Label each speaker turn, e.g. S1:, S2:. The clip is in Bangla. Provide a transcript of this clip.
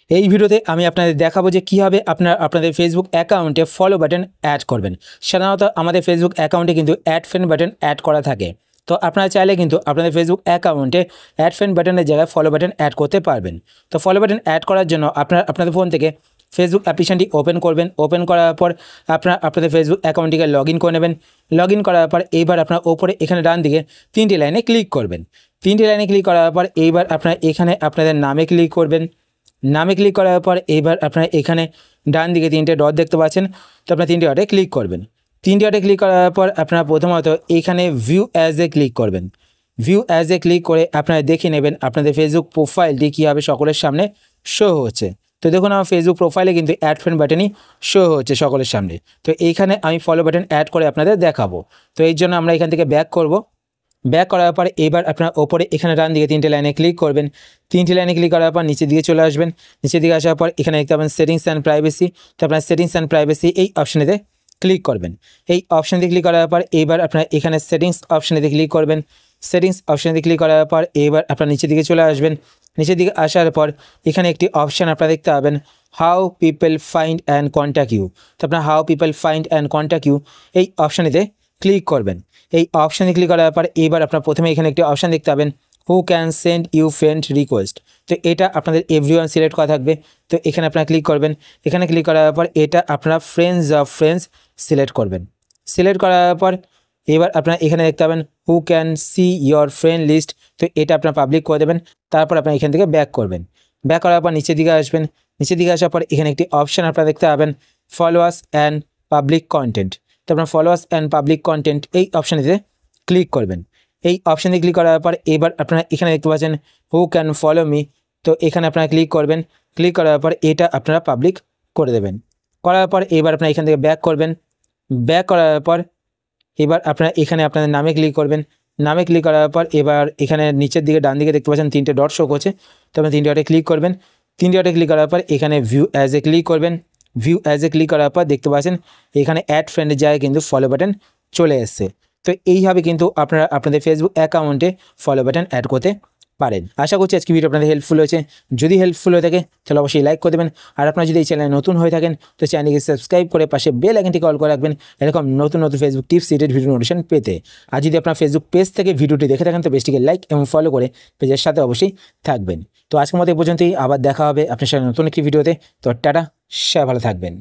S1: এই ভিডিওতে আমি আপনাদের দেখাবো যে কীভাবে আপনাদের ফেসবুক অ্যাকাউন্টে ফলো বাটন অ্যাড করবেন। সাধারণত আমাদের ফেসবুক অ্যাকাউন্টে কিন্তু অ্যাড ফ্রেন্ড বাটন অ্যাড করা থাকে। তো আপনারা চাইলে কিন্তু আপনাদের ফেসবুক অ্যাকাউন্টে অ্যাড ফ্রেন্ড বাটনের জায়গায় ফলো বাটন অ্যাড করতে পারবেন। তো ফলো বাটন অ্যাড করার জন্য আপনাদের ফোন থেকে ফেসবুক অ্যাপ্লিকেশনটি ওপেন করবেন। ওপেন করার পর আপনাদের ফেসবুক অ্যাকাউন্টটিকে লগ ইন করে নেবেন। লগ ইন করার পর এইবার আপনার ওপরে এখানে ডান দিকে 3টি লাইনে ক্লিক করবেন। 3টি লাইনে ক্লিক করার পর এইবার আপনারা এখানে আপনাদের নামে ক্লিক করবেন। নামে ক্লিক করার পর এইবার আপনারা এখানে ডান দিকে 3টে ডট দেখতে পাচ্ছেন। তো আপনারা 3টে ডটে ক্লিক করবেন। 3টে ডটে ক্লিক করার পর আপনারা প্রথমত এখানে ভিউ অ্যাজ এ ক্লিক করবেন। ভিউ অ্যাজ এ ক্লিক করে আপনারা দেখে নেবেন আপনাদের ফেসবুক প্রোফাইলটি কীভাবে সকলের সামনে শো হচ্ছে। তো দেখুন আমার ফেসবুক প্রোফাইলে কিন্তু অ্যাড ফ্রেন্ড বাটনই শো হচ্ছে সকলের সামনে। তো এইখানে আমি ফলো বাটন অ্যাড করে আপনাদের দেখাবো। তো এই জন্য আমরা এখান থেকে ব্যাক করব। ব্যাক করার পর এবার আপনার ওপরে এখানে ডান দিকে 3টে লাইনে ক্লিক করবেন। 3টে লাইনে ক্লিক করার পর নিচের দিকে চলে আসবেন। নিচের দিকে আসার পর এখানে দেখতে পাবেন সেটিংস অ্যান্ড প্রাইভেসি। তো আপনার সেটিংস অ্যান্ড প্রাইভেসি এই অপশানেতে ক্লিক করবেন। এই অপশানেতে ক্লিক করার পর এবার আপনার এখানে সেটিংস অপশানেতে ক্লিক করবেন। সেটিংস অপশানেতে ক্লিক করার পর এবার আপনার নিচের দিকে চলে আসবেন। নিচের দিকে আসার পর এখানে একটি অপশান আপনারা দেখতে পাবেন, how people find and contact you. তো আপনার how people find and contact you এই অপশানেতে ক্লিক করবেন। এই অপশানে ক্লিক করার পর এবার আপনার প্রথমে এখানে একটি অপশান দেখতে পাবেন, who can send you friend request. তো এটা আপনাদের এভরিওয়ান সিলেক্ট করা থাকবে। তো এখানে আপনারা ক্লিক করবেন। এখানে ক্লিক করার পর এটা আপনারা ফ্রেন্ডস সিলেক্ট করবেন। সিলেক্ট করার পর এবার আপনারা এখানে দেখতে পাবেন who can see your friend list. তো এটা আপনারা পাবলিক করে দেবেন। তারপর আপনারা এখান থেকে ব্যাক করবেন। ব্যাক করার পর নিচের দিকে আসবেন। নিচের দিকে আসার পর এখানে একটি অপশান আপনারা দেখতে পাবেন, ফলোয়ার্স অ্যান্ড পাবলিক কন্টেন্ট। তো আপনার ফলোয়ার্স অ্যান্ড পাবলিক কন্টেন্ট এই অপশানেতে ক্লিক করবেন। এই অপশানে ক্লিক করার পর এবার আপনারা এখানে দেখতে পাচ্ছেন হু ক্যান ফলো মি। তো এখানে আপনারা ক্লিক করবেন। ক্লিক করার পর এটা আপনারা পাবলিক করে দেবেন। করার পর এবার আপনারা এখান থেকে ব্যাক করবেন। ব্যাক করার পর এবার আপনারা এখানে আপনাদের নামে ক্লিক করবেন। নামে ক্লিক করার পর এবার এখানে নিচের দিকে ডান দিকে দেখতে পাচ্ছেন 3টে ডট শো করছে। তো আপনি 3টে ডটে ক্লিক করবেন। 3টে ডটে ক্লিক করার পর এখানে ভিউ অ্যাজ এ ক্লিক করবেন। ভিউ অ্যাজ এ ক্লিক করার পর দেখতে পাচ্ছেন এখানে অ্যাড ফ্রেন্ডের জায়গায় কিন্তু ফলো বাটন চলে এসছে। তো এইভাবে কিন্তু আপনারা আপনাদের ফেসবুক অ্যাকাউন্টে ফলো বাটন অ্যাড করতে পারেন। আশা করছি আজকে ভিডিও আপনাদের হেল্পফুল হয়েছে। যদি হেল্পফুল হয়ে থাকে তাহলে অবশ্যই লাইক করে দেবেন। আর আপনারা যদি এই চ্যানেলে নতুন হয়ে থাকেন তো চ্যানেলকে সাবস্ক্রাইব করে পাশে বেল আইকনটি কল করে রাখবেন এরকম নতুন নতুন Facebook tips related video notification পেতে। আর যদি আপনার ফেসবুক পেজ থেকে ভিডিওটি দেখে থাকেন তো পেজটিকে লাইক এবং ফলো করে পেজের সাথে অবশ্যই থাকবেন। তো আজকের মতো এই পর্যন্তই, আবার দেখা হবে আপনার সাথে নতুন একটি ভিডিওতে। তো টাটা, সবাই ভালো থাকবেন।